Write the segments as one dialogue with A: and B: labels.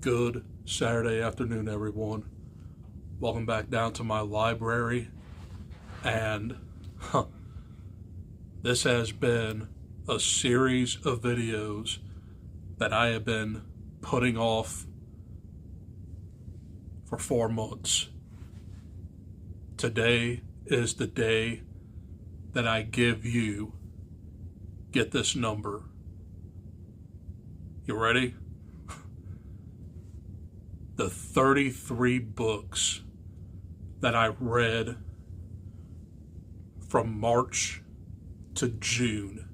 A: Good Saturday afternoon, everyone. Welcome back down to my library. And this has been a series of videos that I have been putting off for 4 months. Today is the day that I give you, get this number. You ready? The 33 books that I read from March to June.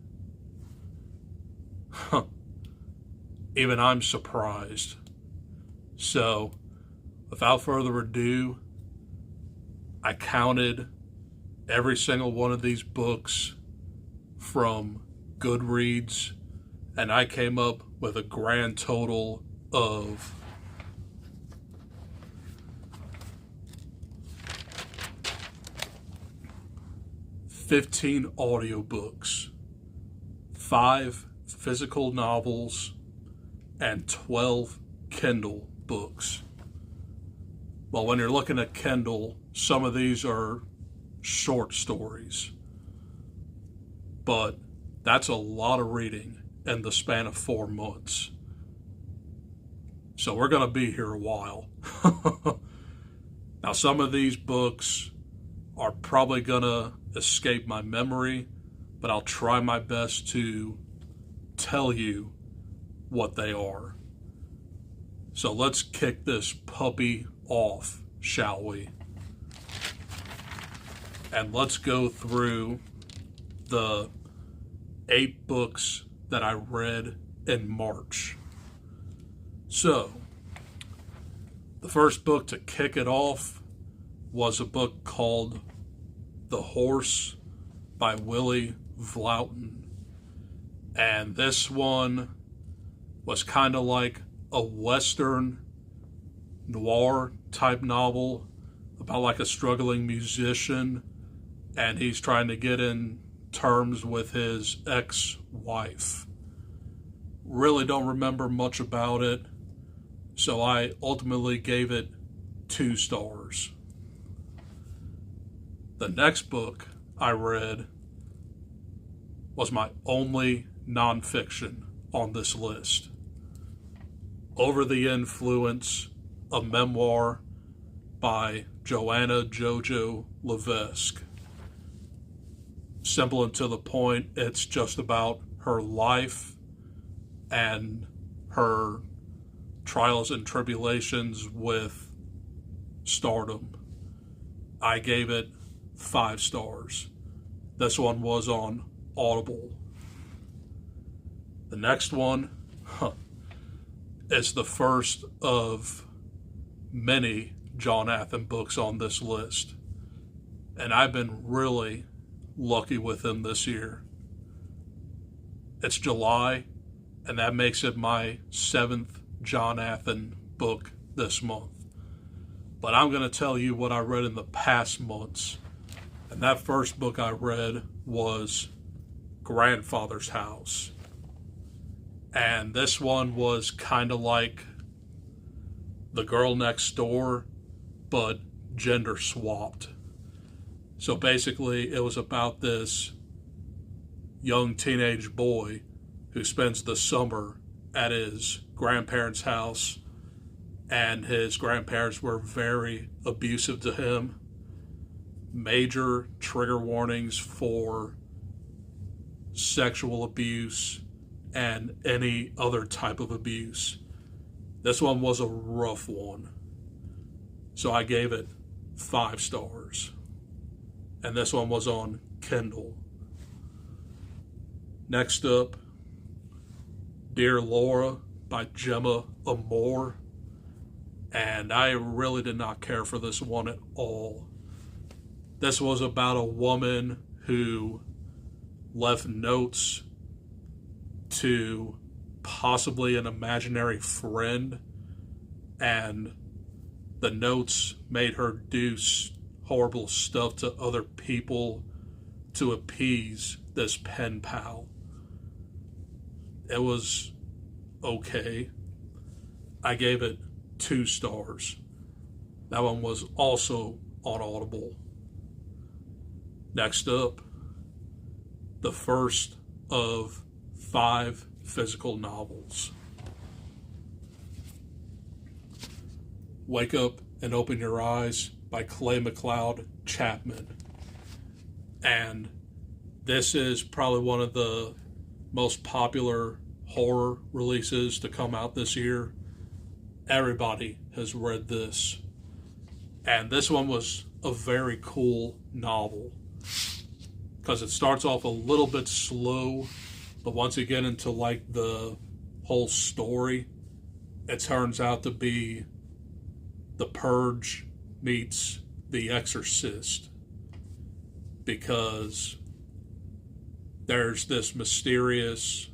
A: Even I'm surprised. So, without further ado, I counted every single one of these books from Goodreads, and I came up with a grand total of 15 audiobooks, 5 physical novels, and 12 Kindle books. Well, when you're looking at Kindle, some of these are short stories, but that's a lot of reading in the span of 4 months. So we're going to be here a while. Now, some of these books are probably going to escape my memory, but I'll try my best to tell you what they are. So let's kick this puppy off, shall we? And let's go through the 8 books that I read in March. So, the first book to kick it off was a book called The Horse by Willie Vlautin. And this one was kind of like a Western noir type novel about like a struggling musician, and he's trying to get in terms with his ex-wife. Really don't remember much about it, so I ultimately gave it 2 stars. The next book I read was my only nonfiction on this list. Over the Influence, a memoir by Joanna Jojo Levesque. Simple and to the point, it's just about her life and her trials and tribulations with stardom. I gave it 5 stars. This one was on Audible. The next one is the first of many Jonathan books on this list. And I've been really lucky with him this year. It's July, and that makes it my 7th Jonathan book this month. But I'm going to tell you what I read in the past months. And that first book I read was Grandfather's House. And this one was kind of like The Girl Next Door, but gender swapped. So basically, it was about this young teenage boy who spends the summer at his grandparents' house, and his grandparents were very abusive to him. Major trigger warnings for sexual abuse and any other type of abuse. This one was a rough one, so I gave it 5 stars. And this one was on Kindle. Next up, Dear Laura by Gemma Amore. And I really did not care for this one at all. This was about a woman who left notes to possibly an imaginary friend, and the notes made her do horrible stuff to other people to appease this pen pal. It was okay. I gave it 2 stars. That one was also on Audible. Next up, the first of 5 physical novels. Wake Up and Open Your Eyes by Clay McLeod Chapman. And this is probably one of the most popular horror releases to come out this year. Everybody has read this. And this one was a very cool novel because it starts off a little bit slow, but once you get into like the whole story, it turns out to be The Purge meets The Exorcist, because there's this mysterious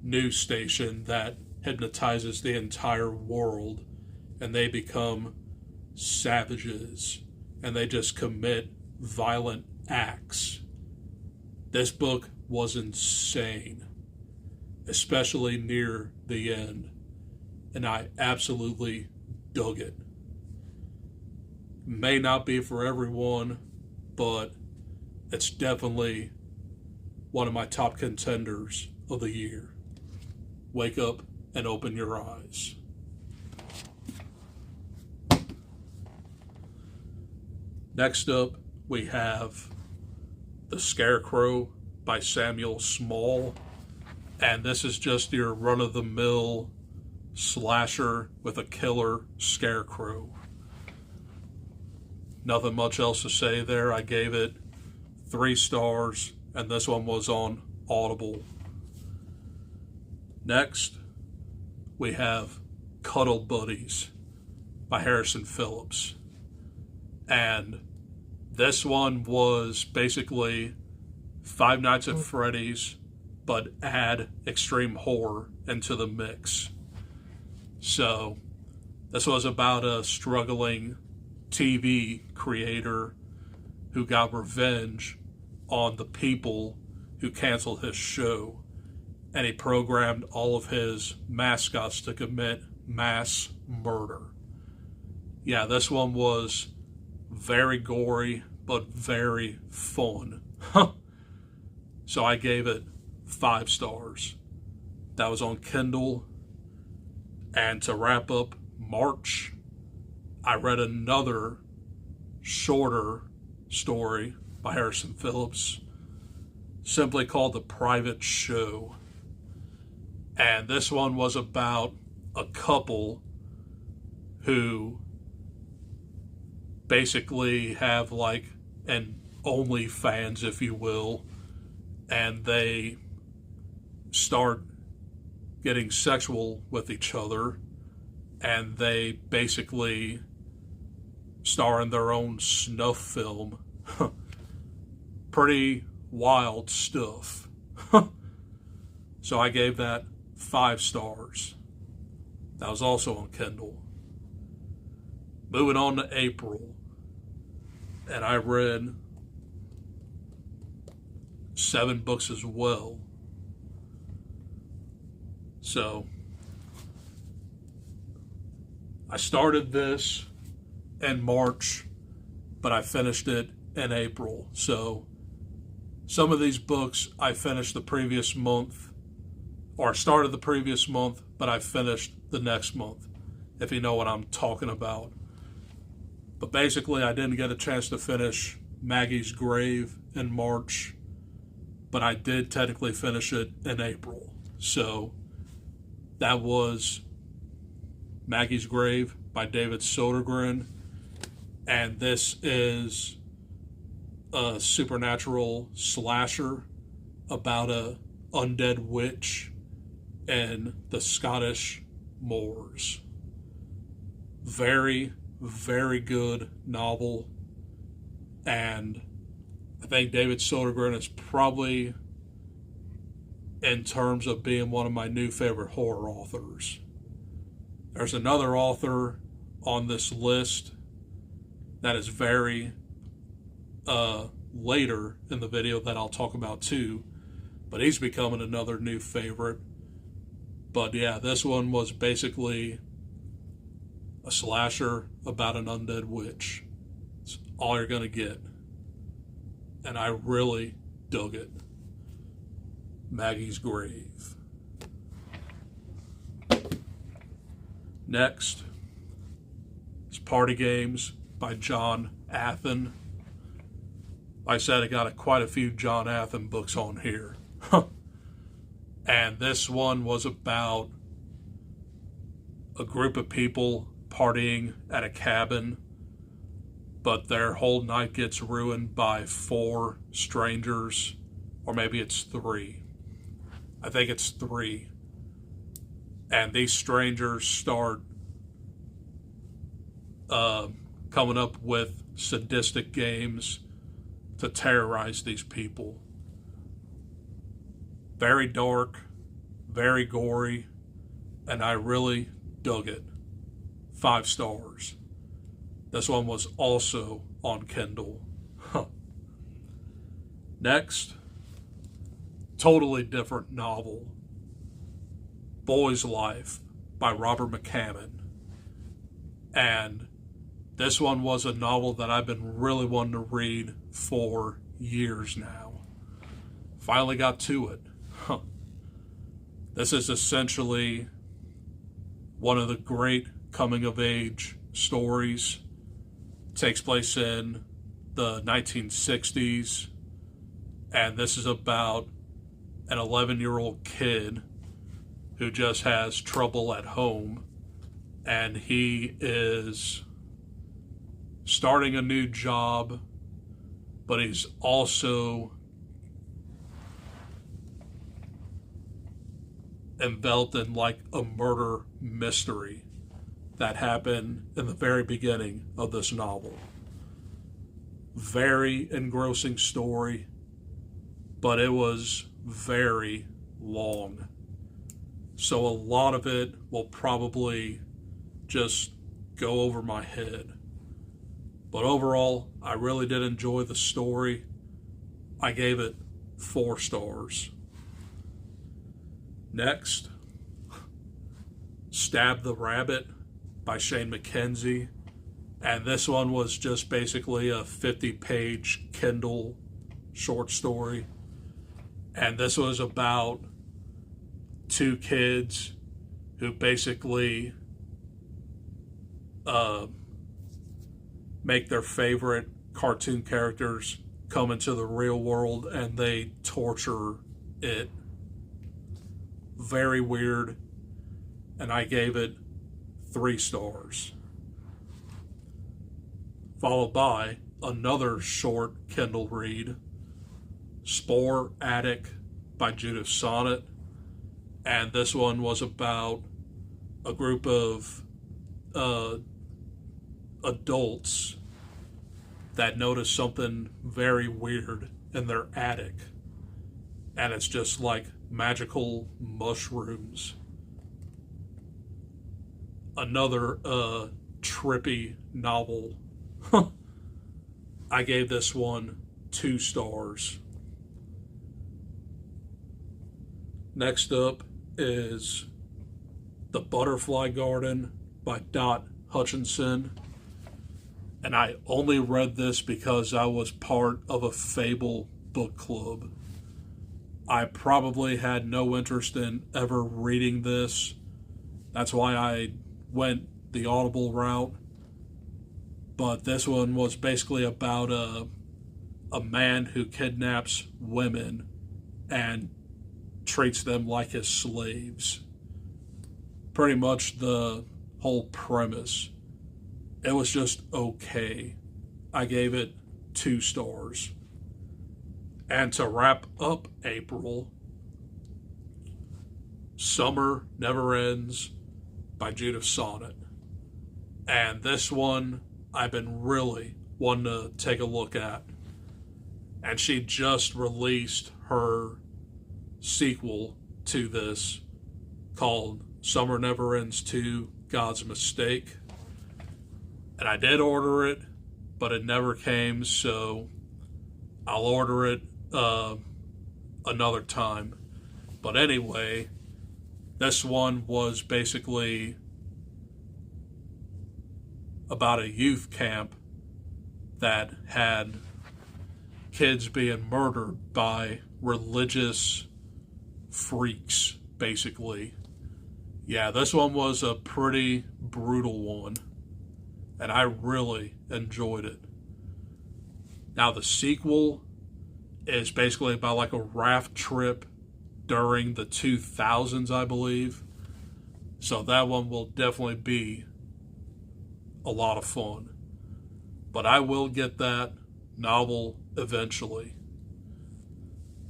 A: news station that hypnotizes the entire world, and they become savages and they just commit violent acts. This book was insane, especially near the end, and I absolutely dug it. May not be for everyone, but it's definitely one of my top contenders of the year. Wake Up and Open Your Eyes. Next up, we have The Scarecrow by Samuel Small. And this is just your run-of-the-mill slasher with a killer scarecrow. Nothing much else to say there. I gave it 3 stars, and this one was on Audible. Next, we have Cuddle Buddies by Harrison Phillips. And this one was basically Five Nights at Freddy's, but add extreme horror into the mix. So, this was about a struggling TV creator who got revenge on the people who canceled his show, and he programmed all of his mascots to commit mass murder. Yeah, this one was very gory, but very fun. So I gave it 5 stars. That was on Kindle. And to wrap up March, I read another shorter story by Harrison Phillips, simply called The Private Show. And this one was about a couple who basically have like an OnlyFans, if you will, and they start getting sexual with each other, and they basically star in their own snuff film. Pretty wild stuff. So I gave that 5 stars. That was also on Kindle. Moving on to April, and I read 7 books as well. So I started this in March, but I finished it in April. So some of these books I finished the previous month, or started the previous month, but I finished the next month, if you know what I'm talking about. But basically, I didn't get a chance to finish Maggie's Grave in March, but I did technically finish it in April. So that was Maggie's Grave by David Sodergren. And this is a supernatural slasher about a undead witch in the Scottish moors. Very, very good novel. And I think David Sodergren is probably, in terms of being one of my new favorite horror authors. There's another author on this list that is very later in the video that I'll talk about too, but he's becoming another new favorite. But yeah, this one was basically a slasher about an undead witch. It's all you're going to get. And I really dug it. Maggie's Grave. Next is Party Games by John Athen. Like I said, I got quite a few John Athen books on here. And this one was about a group of people partying at a cabin, but their whole night gets ruined by 4 strangers, or maybe it's 3. I think it's 3. And these strangers start coming up with sadistic games to terrorize these people. Very dark, very gory, and I really dug it. 5 stars. This one was also on Kindle. Next, totally different novel. Boy's Life by Robert McCammon. And this one was a novel that I've been really wanting to read for years now. Finally got to it. This is essentially one of the great coming-of-age stories. It takes place in the 1960s, and this is about an 11-year-old kid who just has trouble at home, and he is starting a new job, but he's also enveloped in like a murder mystery that happened in the very beginning of this novel. Very engrossing story, but it was very long. So a lot of it will probably just go over my head. But overall, I really did enjoy the story. I gave it 4 stars. Next, Stab the Rabbit by Shane McKenzie. And this one was just basically a 50-page Kindle short story. And this was about 2 kids who basically make their favorite cartoon characters come into the real world and they torture it. Very weird. And I gave it 3 stars. Followed by another short Kindle read, Spore Attic by Judith Sonnet. And this one was about a group of adults that noticed something very weird in their attic. And it's just like magical mushrooms. Another trippy novel. I gave this one 2 stars. Next up is The Butterfly Garden by Dot Hutchinson. And I only read this because I was part of a Fable book club. I probably had no interest in ever reading this. That's why I went the Audible route. But this one was basically about a man who kidnaps women and treats them like his slaves. Pretty much the whole premise. It was just okay. I gave it 2 stars. And to wrap up April, Summer Never Ends by Judith Sonnet. And this one I've been really wanting to take a look at. And she just released her sequel to this called Summer Never Ends 2, God's Mistake. And I did order it, but it never came, so I'll order it another time. But anyway, this one was basically about a youth camp that had kids being murdered by religious freaks, basically. Yeah, this one was a pretty brutal one, and I really enjoyed it. Now, the sequel is basically about like a raft trip during the 2000s, I believe. So that one will definitely be a lot of fun. But I will get that novel eventually.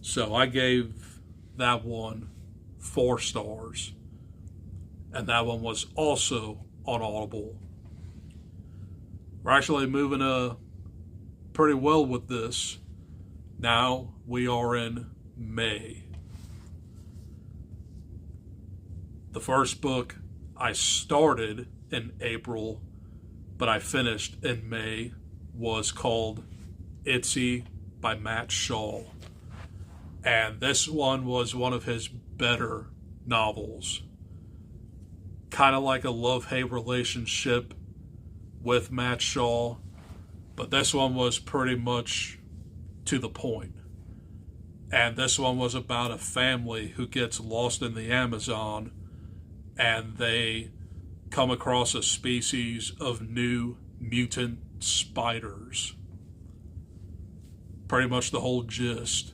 A: So I gave that one 4 stars. And that one was also on Audible. We're actually moving pretty well with this. Now we are in May. The first book I started in April, but I finished in May, was called Itsy by Matt Shaw. And this one was one of his better novels. Kind of like a love-hate relationship with Matt Shaw, but this one was pretty much to the point. And this one was about a family who gets lost in the Amazon, and they come across a species of new mutant spiders. Pretty much the whole gist.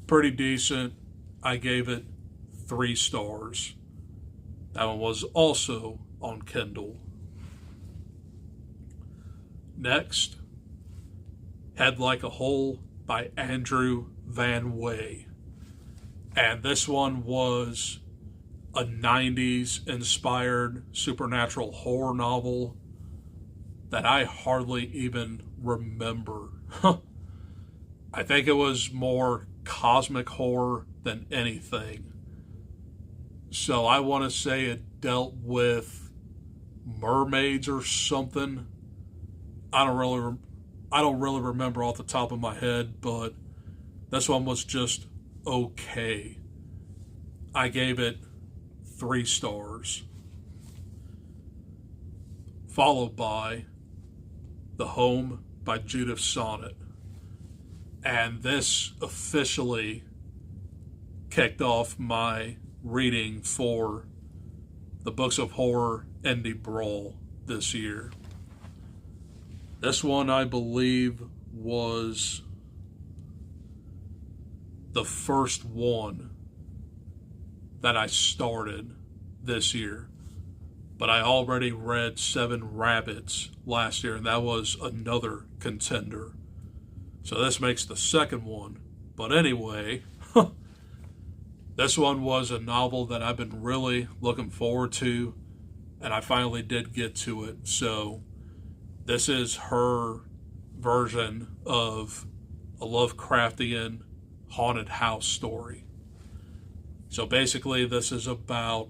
A: Pretty decent. I gave it 3 stars. That one was also on Kindle. Next, Head Like a Hole by Andrew Van Way. And this one was a 90s inspired supernatural horror novel that I hardly even remember. I think it was more cosmic horror than anything. So I want to say it dealt with mermaids or something. I don't really remember off the top of my head, but this one was just okay. I gave it 3 stars. Followed by The Home by Judith Sonnet. And this officially kicked off my reading for the Books of Horror Indie Brawl this year. This one, I believe, was the first one that I started this year. But I already read 7 Rabbits last year, and that was another contender. So this makes the second one. But anyway, this one was a novel that I've been really looking forward to, and I finally did get to it. So this is her version of a Lovecraftian haunted house story. So basically, this is about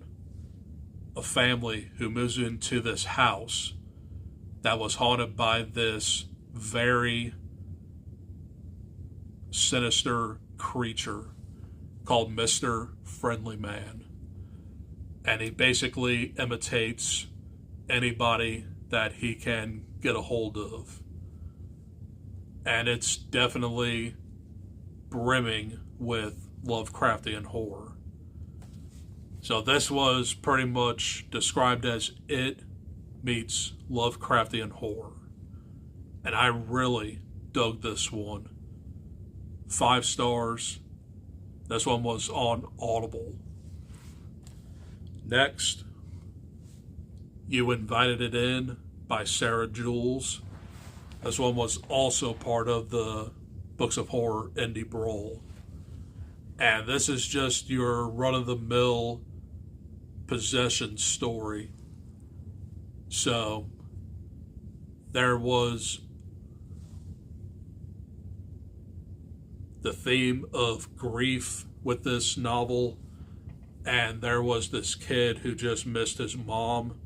A: a family who moves into this house that was haunted by this very sinister creature called Mr. Friendly Man. And he basically imitates anybody that he can get a hold of. And it's definitely brimming with Lovecraftian horror. So this was pretty much described as it meets Lovecraftian horror. And I really dug this one. 5 stars. This one was on Audible. Next, You Invited It In by Sarah Jules. This one was also part of the Books of Horror Indie Brawl. And this is just your run-of-the-mill possession story. So, there was the theme of grief with this novel, and there was this kid who just missed his mom,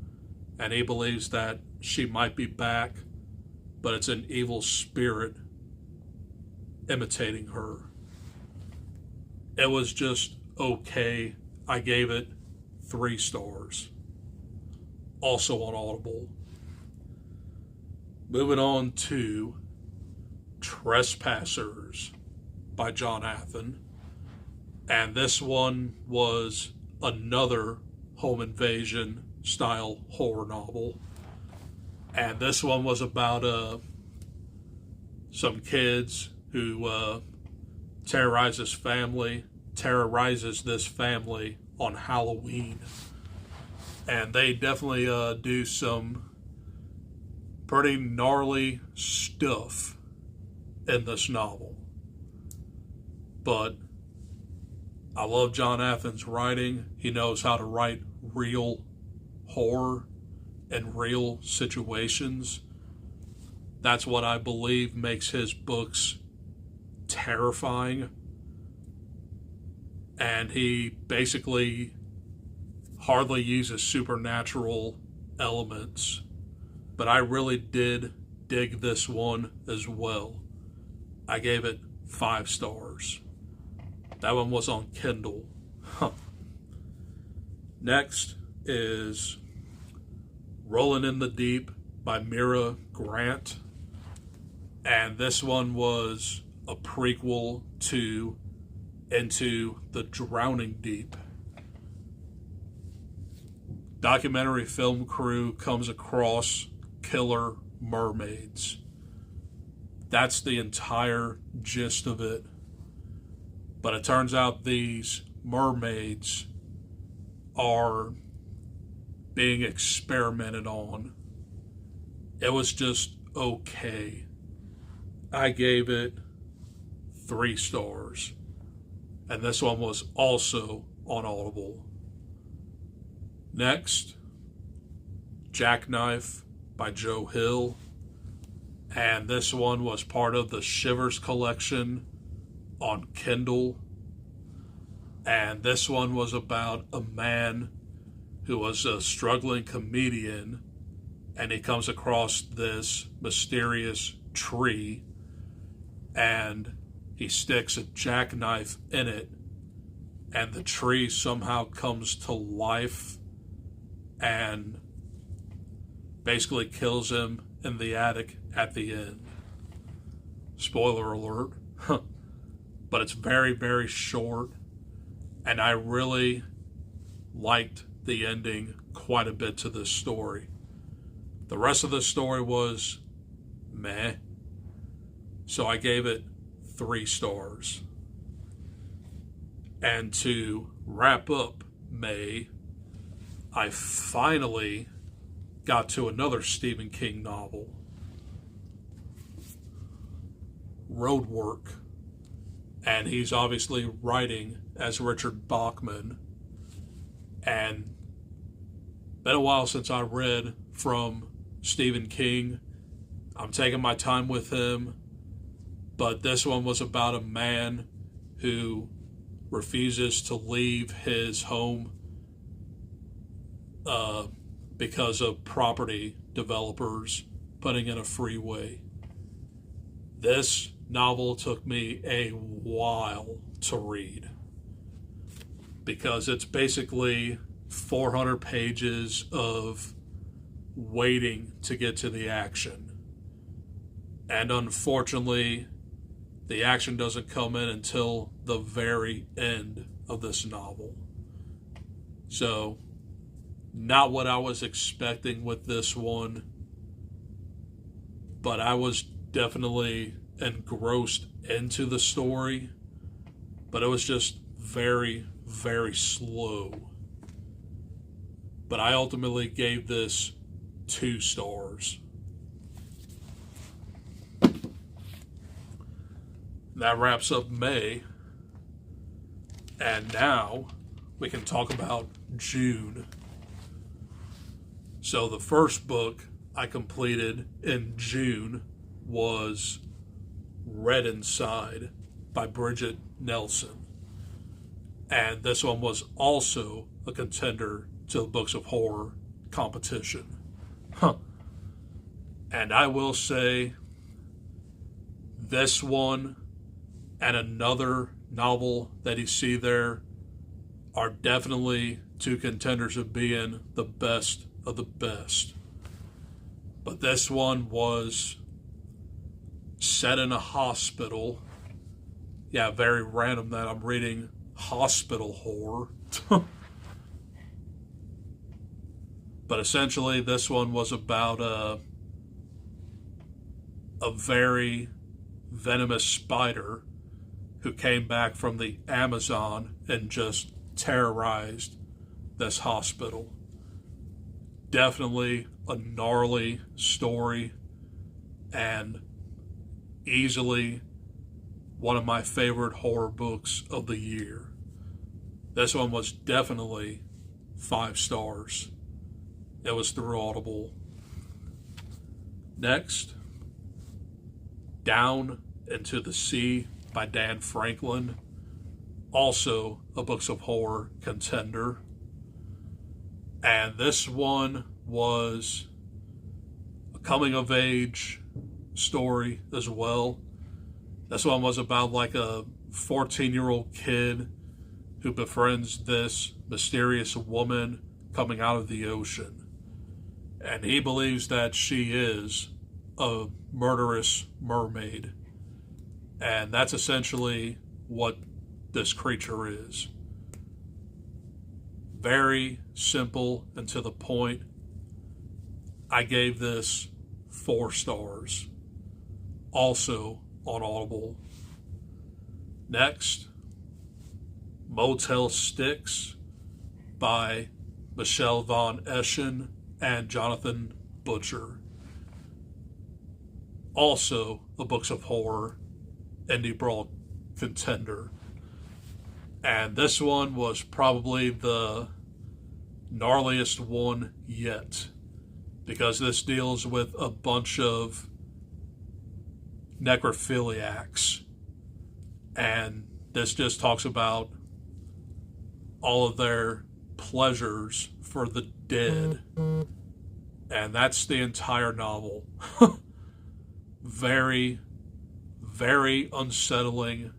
A: and he believes that she might be back, but it's an evil spirit imitating her. It was just okay. I gave it 3 stars. also on Audible. Moving on to Trespassers by John Athen. And this one was another home invasion style horror novel. And this one was about some kids who terrorizes this family on Halloween. And they definitely do some pretty gnarly stuff in this novel. But I love John Athen's writing. He knows how to write real horror and real situations. That's what I believe makes his books terrifying. And he basically hardly uses supernatural elements. But I really did dig this one as well. I gave it 5 stars. That one was on Kindle. Next is Rolling in the Deep by Mira Grant. And this one was a prequel to Into the Drowning Deep. Documentary film crew comes across killer mermaids. That's the entire gist of it. But it turns out these mermaids are being experimented on. It was just okay. I gave it 3 stars. And this one was also on Audible. Next, Jackknife by Joe Hill. And this one was part of the Shivers collection on Kindle. And this one was about a man who was a struggling comedian, and he comes across this mysterious tree, and he sticks a jackknife in it, and the tree somehow comes to life and basically kills him in the attic at the end. Spoiler alert. But it's very, very short, and I really liked the ending quite a bit to this story. The rest of the story was meh, so I gave it 3 stars. And to wrap up May, I finally got to another Stephen King novel, Roadwork. And he's obviously writing as Richard Bachman. And been a while since I read from Stephen King. I'm taking my time with him. But this one was about a man who refuses to leave his home because of property developers putting in a freeway. This novel took me a while to read because it's basically 400 pages of waiting to get to the action. And unfortunately, the action doesn't come in until the very end of this novel. So, not what I was expecting with this one, but I was definitely engrossed into the story, but it was just very, very slow. But I ultimately gave this 2 stars. That wraps up May, and now we can talk about June. So the first book I completed in June was Red Inside by Bridget Nelson. And this one was also a contender to the Books of Horror competition. And I will say, this one and another novel that you see there are definitely 2 contenders of being the best of the best. But this one was set in a hospital. Yeah, very random that I'm reading hospital horror. But essentially, this one was about a very venomous spider who came back from the Amazon and just terrorized this hospital. Definitely a gnarly story and easily one of my favorite horror books of the year. This one was definitely 5 stars. It was through Audible. Next, Down into the Sea by Dan Franklin. Also a Books of Horror contender. And this one was a coming of age story as well. This one was about like a 14-year-old kid who befriends this mysterious woman coming out of the ocean. And he believes that she is a murderous mermaid. And that's essentially what this creature is. Very simple and to the point. I gave this 4 stars. Also on Audible. Next, Motel Sticks by Michelle Von Eschen and Jonathan Butcher. Also a Books of Horror indie brawl contender. And this one was probably the gnarliest one yet, because this deals with a bunch of necrophiliacs. And this just talks about all of their pleasures for the dead. And that's the entire novel. Very, very unsettling,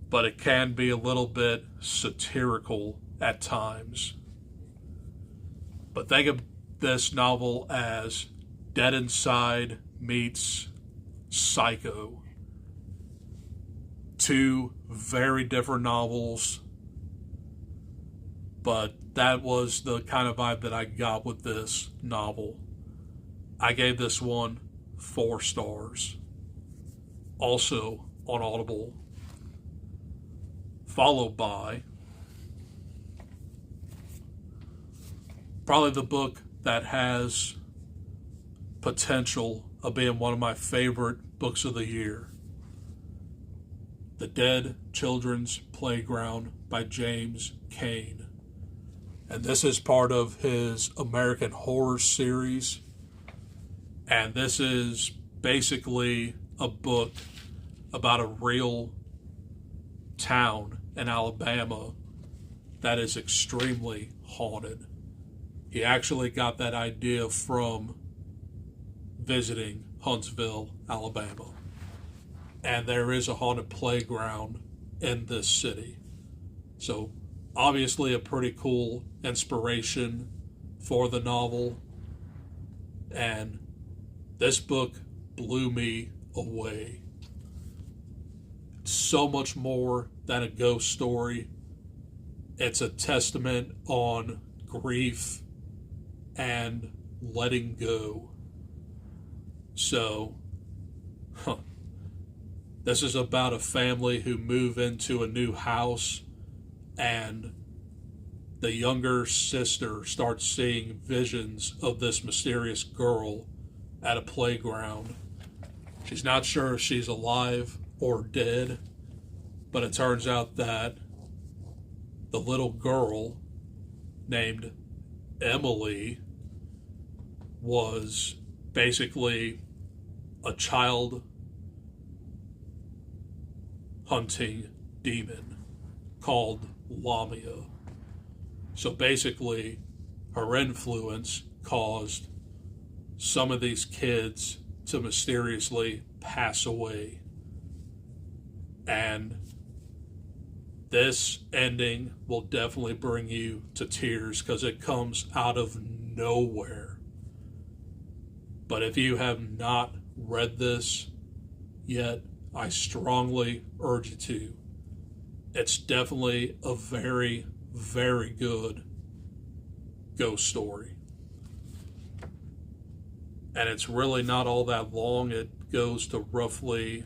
A: but it can be a little bit satirical at times. But think of this novel as Dead Inside meets Psycho. 2 very different novels, but that was the kind of vibe that I got with this novel. I gave this one 4 stars. Also on Audible. Followed by probably the book that has potential of being one of my favorite books of the year. The Dead Children's Playground by James Cain. And this is part of his American Horror series. And this is basically a book about a real town in Alabama that is extremely haunted. He actually got that idea from visiting Huntsville, Alabama. And there is a haunted playground in this city. So obviously a pretty cool inspiration for the novel. And this book blew me away. It's so much more than a ghost story. It's a testament on grief and letting go. So, this is about a family who move into a new house, and the younger sister starts seeing visions of this mysterious girl at a playground. She's not sure if she's alive or dead, but it turns out that the little girl named Emily was basically a child hunting demon called Lamia. So basically, her influence caused some of these kids to mysteriously pass away. And This ending will definitely bring you to tears because it comes out of nowhere. But if you have not read this yet, I strongly urge you to. It's definitely a very, very good ghost story. And it's really not all that long. It goes to roughly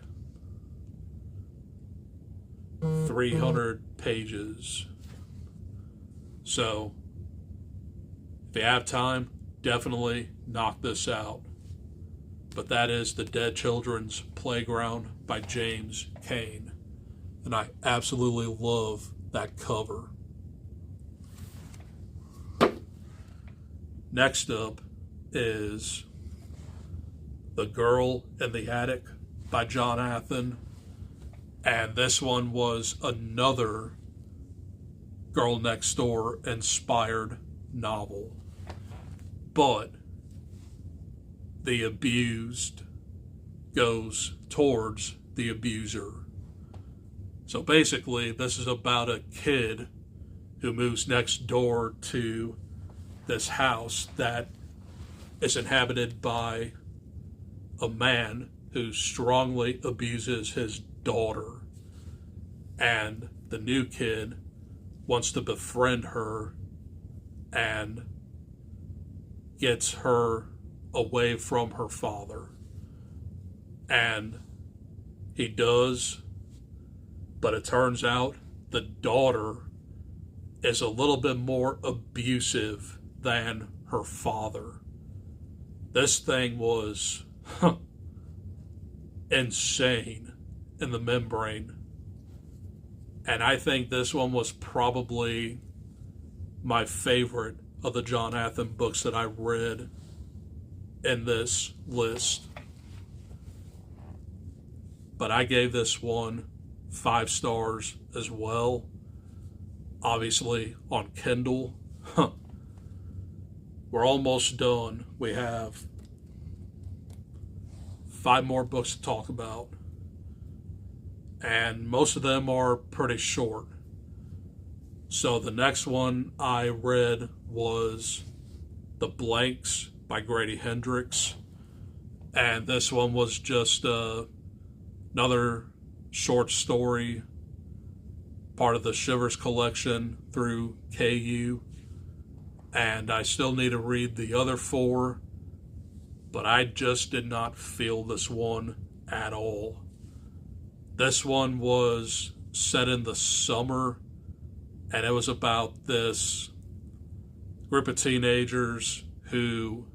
A: 300 pages. So, if you have time, definitely knock this out. But that is The Dead Children's Playground by James Cain. And I absolutely love that cover. Next up is The Girl in the Attic by John Athen. And this one was another Girl Next Door inspired novel. But the abused goes towards the abuser. So basically, this is about a kid who moves next door to this house that is inhabited by a man who strongly abuses his daughter. And the new kid wants to befriend her and gets her away from her father. And he does, but it turns out the daughter is a little bit more abusive than her father. This thing was insane in the membrane. And I think this one was probably my favorite of the John Athen books that I read in this list. But I gave this one 5 stars as well. Obviously on Kindle. We're almost done. We have 5 more books to talk about. And most of them are pretty short. So the next one I read was The Blanks by Grady Hendrix. And this one was just another short story, part of the Shivers collection through KU. And I still need to read the other 4, but I just did not feel this one at all. This one was set in the summer, and it was about this group of teenagers who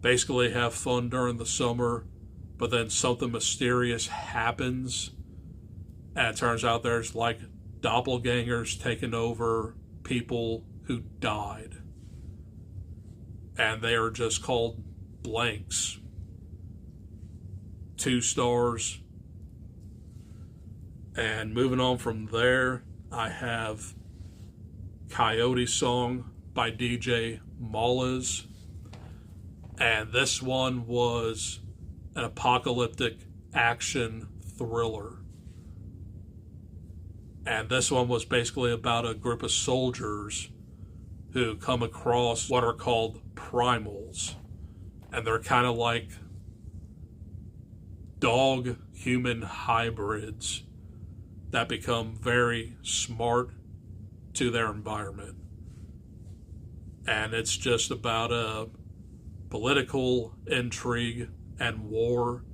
A: basically have fun during the summer, but then something mysterious happens, and it turns out there's like doppelgangers taking over people who died. And they are just called blanks. 2 stars. And moving on from there, I have Coyote Song by DJ Mullins. And this one was an apocalyptic action thriller. And this one was basically about a group of soldiers who come across what are called primals. And they're kind of like dog-human hybrids that become very smart to their environment. And it's just about a political intrigue and war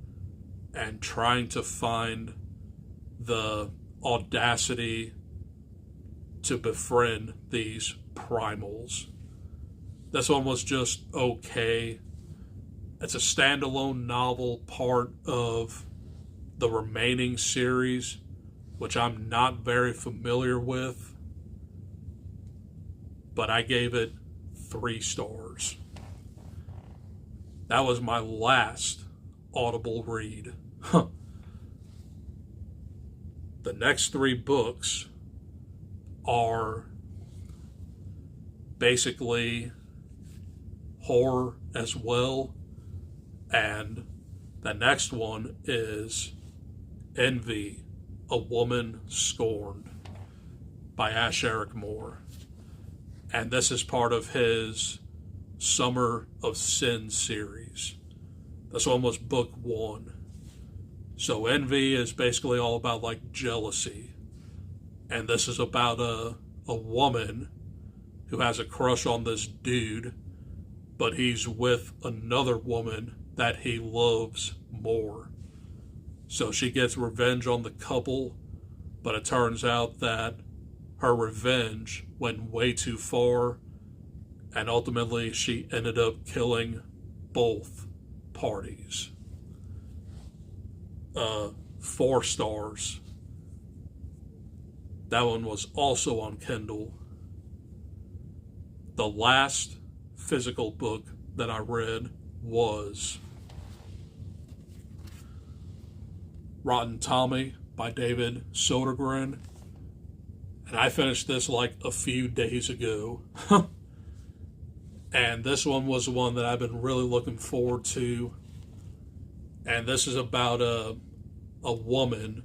A: and trying to find the audacity to befriend these primals. This one was just okay. It's a standalone novel, part of the remaining series, which I'm not very familiar with, but I gave it 3 stars. That was my last Audible read. The next 3 books are basically horror as well, and the next one is Envy, A Woman Scorned. by Ash Eric Moore. And this is part of his Summer of Sin series. This one was book 1. So envy is basically all about like jealousy. And this is about a woman who has a crush on this dude, but he's with another woman that he loves more. So she gets revenge on the couple, but it turns out that her revenge went way too far, and ultimately she ended up killing both parties. 4 stars. That one was also on Kindle. The last physical book that I read was Rotten Tommy by David Sodergren. And I finished this like a few days ago. And this one was one that I've been really looking forward to. And this is about a woman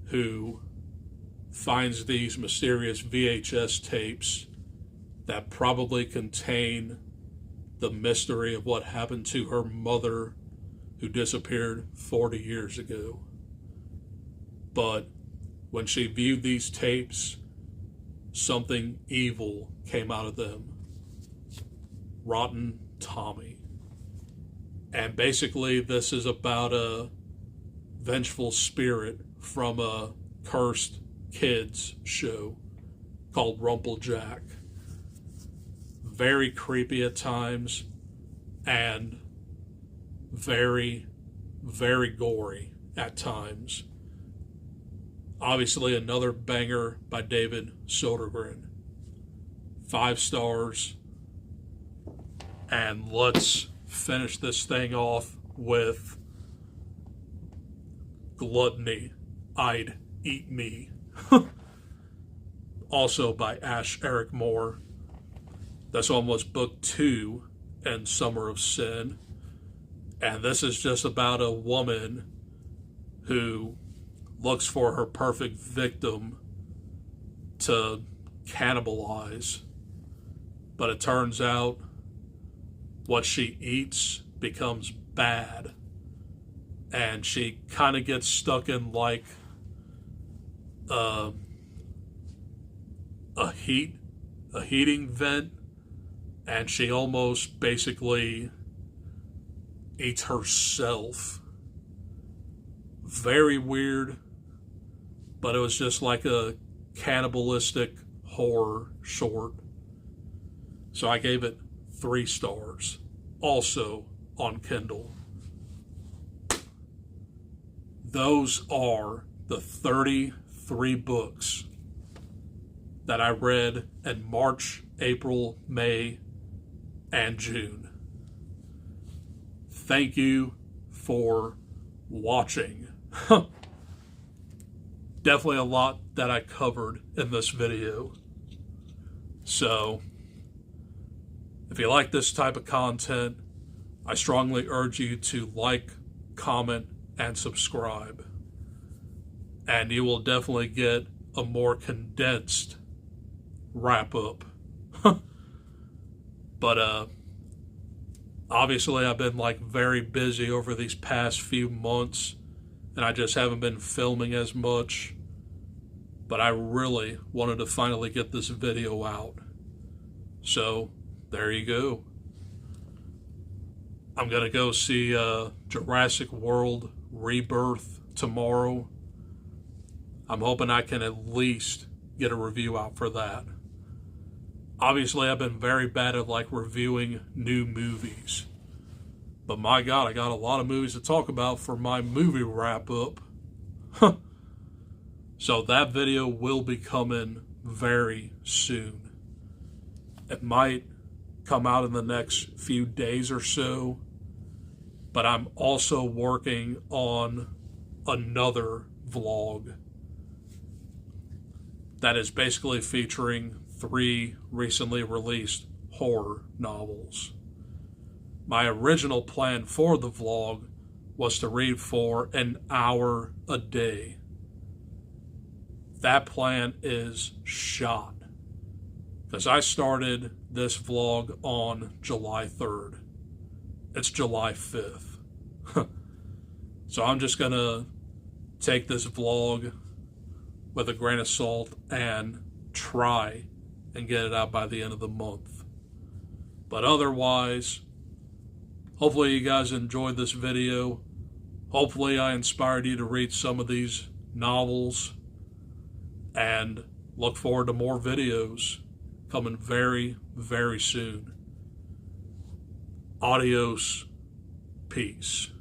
A: who finds these mysterious VHS tapes that probably contain the mystery of what happened to her mother who disappeared 40 years ago. But when she viewed these tapes, something evil came out of them. Rotten Tommy. And basically this is about a vengeful spirit from a cursed kids show called Rumplejack. Very creepy at times and very, very gory at times. Obviously another banger by David Sodergren. 5 stars. And let's finish this thing off with Gluttony, I'd Eat Me. Also by Ash Eric Moore. This one was book 2 in Summer of Sin. And this is just about a woman who looks for her perfect victim to cannibalize. But it turns out what she eats becomes bad. And she kind of gets stuck in like a heating vent, and she almost basically eats herself. Very weird, but it was just like a cannibalistic horror short. So I gave it 3 stars, also on Kindle. Those are the 33 books that I read in March, April, May, and June. Thank you for watching. Definitely a lot that I covered in this video. So, if you like this type of content, I strongly urge you to like, comment, and subscribe. And you will definitely get a more condensed wrap-up. But obviously I've been like very busy over these past few months, and I just haven't been filming as much. But I really wanted to finally get this video out. So there you go. I'm gonna go see Jurassic World Rebirth tomorrow. I'm hoping I can at least get a review out for that. Obviously, I've been very bad at like reviewing new movies. But my God, I got a lot of movies to talk about for my movie wrap-up. So that video will be coming very soon. It might come out in the next few days or so. But I'm also working on another vlog that is basically featuring 3 recently released horror novels. My original plan for the vlog was to read for an hour a day. that plan is shot. Because I started this vlog on July 3rd. It's July 5th. So I'm just going to take this vlog with a grain of salt and try and get it out by the end of the month. But otherwise, hopefully you guys enjoyed this video. Hopefully I inspired you to read some of these novels, and look forward to more videos coming very, very soon. Adios. Peace.